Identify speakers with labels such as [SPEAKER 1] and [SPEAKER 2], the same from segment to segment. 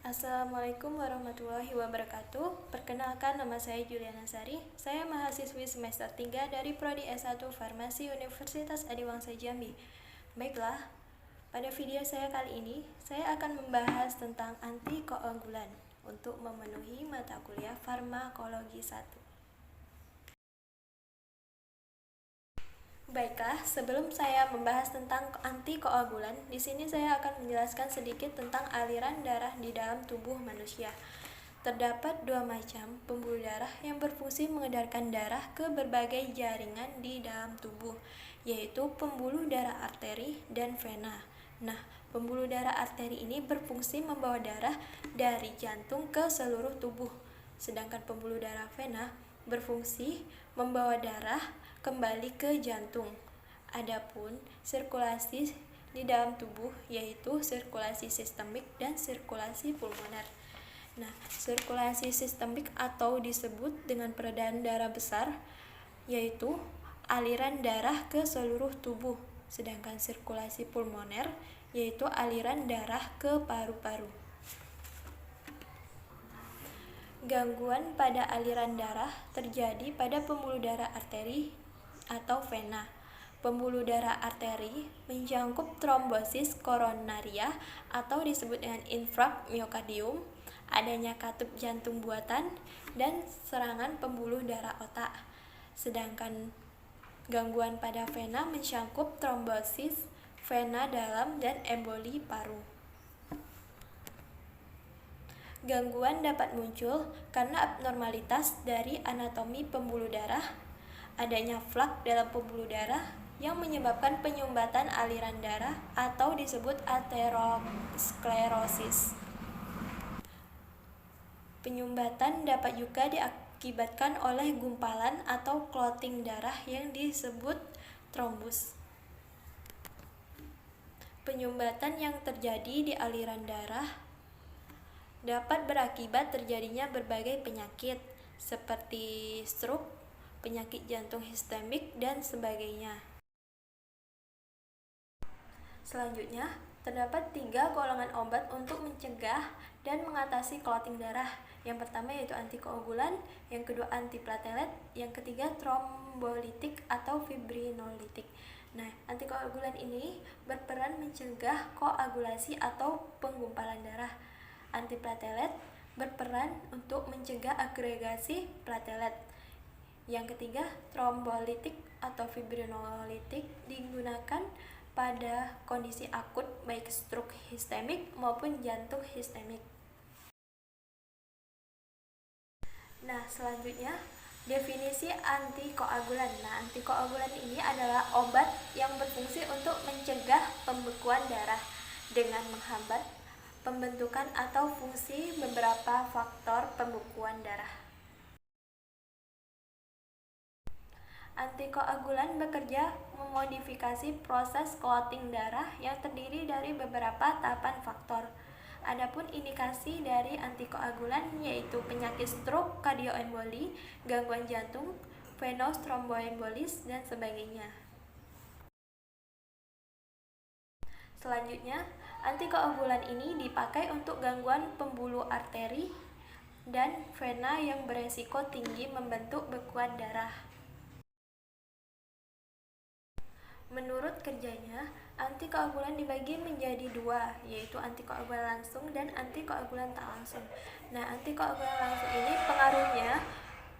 [SPEAKER 1] Assalamualaikum warahmatullahi wabarakatuh. Perkenalkan, nama saya Juliana Sari. Saya mahasiswi semester 3 dari Prodi S1 Farmasi Universitas Adiwangsa Jambi. Baiklah, pada video saya kali ini, saya akan membahas tentang antikoagulan untuk memenuhi mata kuliah Farmakologi 1. Baiklah, sebelum saya membahas tentang antikoagulan, di sini saya akan menjelaskan sedikit tentang aliran darah di dalam tubuh manusia. Terdapat dua macam pembuluh darah yang berfungsi mengedarkan darah ke berbagai jaringan di dalam tubuh, yaitu pembuluh darah arteri dan vena. Nah, pembuluh darah arteri ini berfungsi membawa darah dari jantung ke seluruh tubuh, sedangkan pembuluh darah vena berfungsi membawa darah kembali ke jantung. Adapun sirkulasi di dalam tubuh yaitu sirkulasi sistemik dan sirkulasi pulmoner. Nah, sirkulasi sistemik atau disebut dengan peredaran darah besar yaitu aliran darah ke seluruh tubuh, sedangkan sirkulasi pulmoner yaitu aliran darah ke paru-paru. Gangguan pada aliran darah terjadi pada pembuluh darah arteri atau vena. Pembuluh darah arteri mencakup trombosis koronaria atau disebut dengan infrak miokardium, adanya katup jantung buatan, dan serangan pembuluh darah otak. Sedangkan gangguan pada vena mencakup trombosis vena dalam dan emboli paru. Gangguan dapat muncul karena abnormalitas dari anatomi pembuluh darah, adanya flak dalam pembuluh darah yang menyebabkan penyumbatan aliran darah atau disebut aterosklerosis. Penyumbatan dapat juga diakibatkan oleh gumpalan atau clotting darah yang disebut trombus. Penyumbatan yang terjadi di aliran darah dapat berakibat terjadinya berbagai penyakit seperti stroke, penyakit jantung sistemik, dan sebagainya. Selanjutnya, terdapat 3 golongan obat untuk mencegah dan mengatasi clotting darah. Yang pertama yaitu antikoagulan, yang kedua antiplatelet, yang ketiga trombolitik atau fibrinolitik. Nah, antikoagulan ini berperan mencegah koagulasi atau penggumpalan darah. Antiplatelet berperan untuk mencegah agregasi platelet. Yang ketiga, trombolitik atau fibrinolitik digunakan pada kondisi akut baik stroke sistemik maupun jantung sistemik. Nah, selanjutnya definisi antikoagulan. Nah, antikoagulan ini adalah obat yang berfungsi untuk mencegah pembekuan darah dengan menghambat pembentukan atau fungsi beberapa faktor pembekuan darah. Antikoagulan bekerja memodifikasi proses clotting darah yang terdiri dari beberapa tahapan faktor. Adapun indikasi dari antikoagulan yaitu penyakit stroke, kardioemboli, gangguan jantung, venous thromboembolis, dan sebagainya. Selanjutnya, antikoagulan ini dipakai untuk gangguan pembuluh arteri dan vena yang beresiko tinggi membentuk bekuan darah. Menurut kerjanya, antikoagulan dibagi menjadi 2, yaitu antikoagulan langsung dan antikoagulan tak langsung. Nah, antikoagulan langsung ini pengaruhnya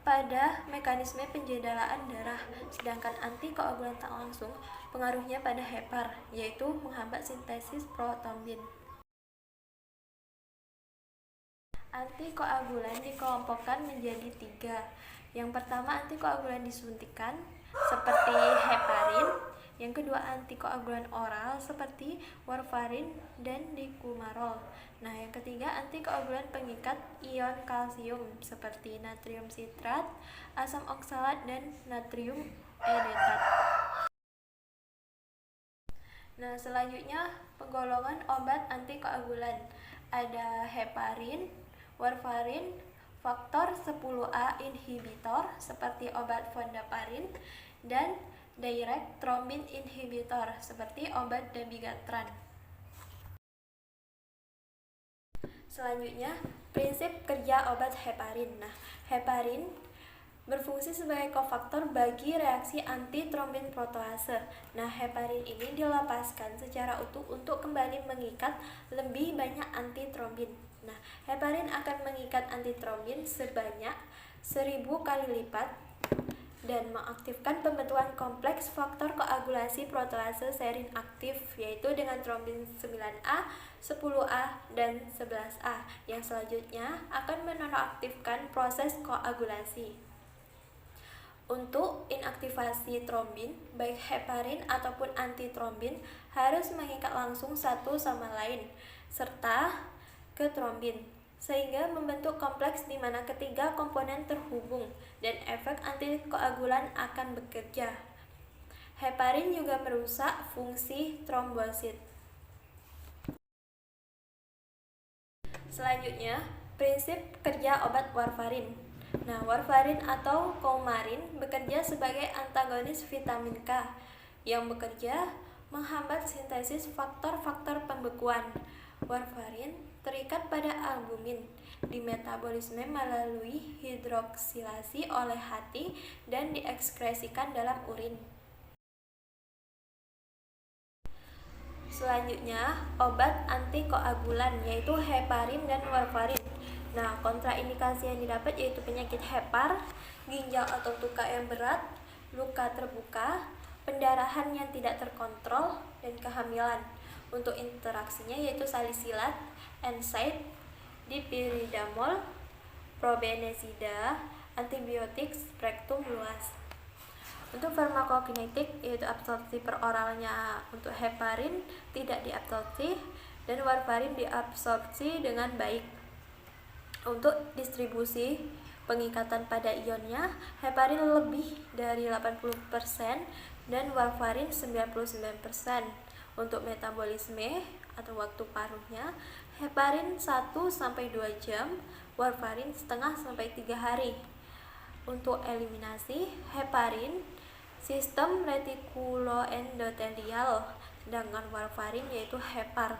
[SPEAKER 1] pada mekanisme penjedalaan darah, sedangkan antikoagulan tak langsung pengaruhnya pada hepar, yaitu menghambat sintesis protombin. Antikoagulan dikelompokkan menjadi 3. Yang pertama, antikoagulan disuntikan seperti heparin. Yang kedua, antikoagulan oral seperti warfarin dan dikumarol. Nah, yang ketiga, antikoagulan pengikat ion kalsium seperti natrium sitrat, asam oksalat, dan natrium edetat. Nah, selanjutnya penggolongan obat antikoagulan. Ada heparin, warfarin, faktor 10A inhibitor seperti obat fondaparin, dan direct thrombin inhibitor seperti obat dabigatran. Selanjutnya, prinsip kerja obat heparin. Nah, heparin berfungsi sebagai kofaktor bagi reaksi antitrombin protease. Nah, heparin ini dilepaskan secara utuh untuk kembali mengikat lebih banyak antitrombin. Nah, heparin akan mengikat antitrombin sebanyak 1000 kali lipat dan mengaktifkan pembentukan kompleks faktor koagulasi protease serin aktif, yaitu dengan trombin 9A, 10A, dan 11A, yang selanjutnya akan menonaktifkan proses koagulasi. Untuk inaktivasi trombin, baik heparin ataupun antitrombin harus mengikat langsung satu sama lain serta ke trombin, sehingga membentuk kompleks di mana ketiga komponen terhubung dan efek antikoagulan akan bekerja. Heparin juga merusak fungsi trombosit. Selanjutnya, prinsip kerja obat warfarin. Nah, warfarin atau coumarin bekerja sebagai antagonis vitamin K yang bekerja menghambat sintesis faktor-faktor pembekuan. Warfarin terikat pada albumin di metabolisme melalui hidroksilasi oleh hati dan diekskresikan dalam urin. Selanjutnya, obat antikoagulan yaitu heparin dan warfarin. Nah, kontraindikasi yang didapat yaitu penyakit hepar, ginjal atau luka yang berat, luka terbuka, pendarahan yang tidak terkontrol, dan kehamilan. Untuk interaksinya yaitu salisilat, NSAID, dipiridamol, probenesida, antibiotik spektrum luas. Untuk farmakokinetik yaitu absorpsi peroralnya untuk heparin tidak diabsorpsi dan warfarin diabsorpsi dengan baik. Untuk distribusi pengikatan pada ionnya, heparin lebih dari 80% dan warfarin 99%. Untuk metabolisme atau waktu paruhnya, heparin 1-2 jam, warfarin setengah sampai 3 hari. Untuk eliminasi, heparin sistem retikuloendotelial, sedangkan warfarin yaitu hepar.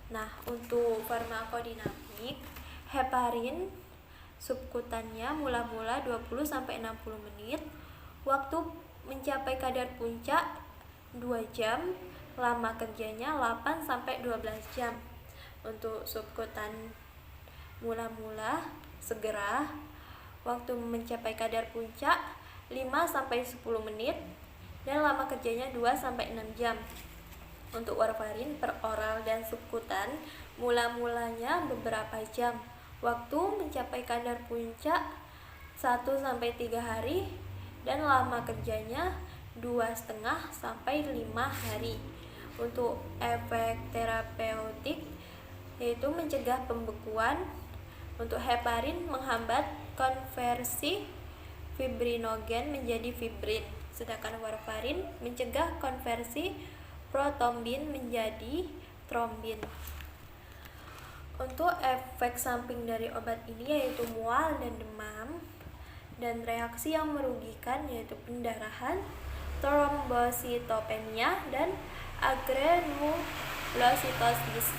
[SPEAKER 1] Nah, untuk farmakodinamik, heparin subkutannya mula-mula 20-60 menit, waktu mencapai kadar puncak 2 jam, lama kerjanya 8-12 jam. Untuk subkutan mula-mula segera, waktu mencapai kadar puncak 5-10 menit dan lama kerjanya 2-6 jam. Untuk warfarin per oral dan subkutan mula-mulanya beberapa jam, waktu mencapai kadar puncak 1-3 hari dan lama kerjanya 2,5-5 hari. Untuk efek terapeutik yaitu mencegah pembekuan. Untuk heparin menghambat konversi fibrinogen menjadi fibrin, sedangkan warfarin mencegah konversi protombin menjadi trombin. Untuk efek samping dari obat ini yaitu mual dan demam, dan reaksi yang merugikan yaitu pendarahan, trombositopenia, dan agranulositosis.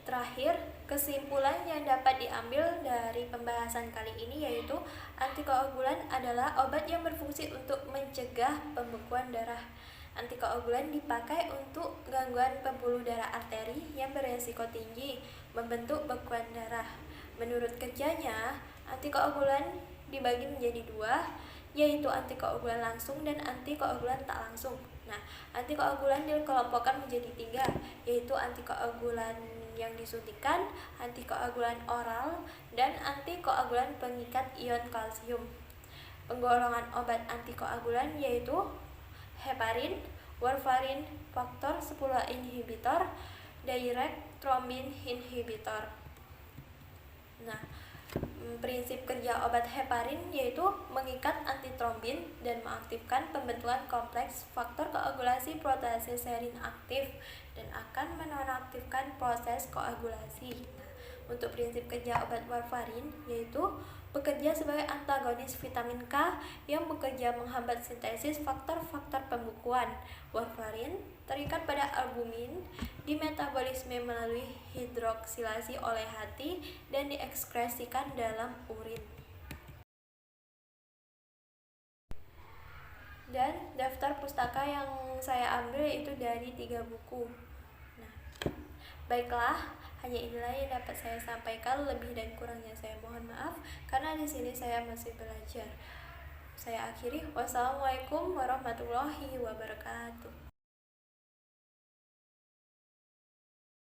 [SPEAKER 1] Terakhir, kesimpulan yang dapat diambil dari pembahasan kali ini yaitu antikoagulan adalah obat yang berfungsi untuk mencegah pembekuan darah. Antikoagulan dipakai untuk gangguan pembuluh darah arteri yang beresiko tinggi membentuk bekuan darah. Menurut kerjanya, antikoagulan dibagi menjadi dua, yaitu antikoagulan langsung dan antikoagulan tak langsung. Nah, antikoagulan dikelompokkan menjadi 3, yaitu antikoagulan yang disuntikan, antikoagulan oral, dan antikoagulan pengikat ion kalsium. Penggolongan obat antikoagulan yaitu heparin, warfarin, faktor 10 inhibitor, direct thrombin inhibitor. Nah, prinsip kerja obat heparin yaitu mengikat antitrombin dan mengaktifkan pembentukan kompleks faktor koagulasi protease serin aktif dan akan menonaktifkan proses koagulasi. Nah, untuk prinsip kerja obat warfarin yaitu bekerja sebagai antagonis vitamin K yang bekerja menghambat sintesis faktor-faktor pembukuan. Warfarin terikat pada albumin, dimetabolisme melalui hidroksilasi oleh hati dan diekskresikan dalam urin. Dan daftar pustaka yang saya ambil itu dari 3 buku. Nah, baiklah, hanya inilah yang dapat saya sampaikan. Lebih dan kurangnya saya mohon maaf karena di sini saya masih belajar. Saya akhiri. Wassalamualaikum warahmatullahi wabarakatuh.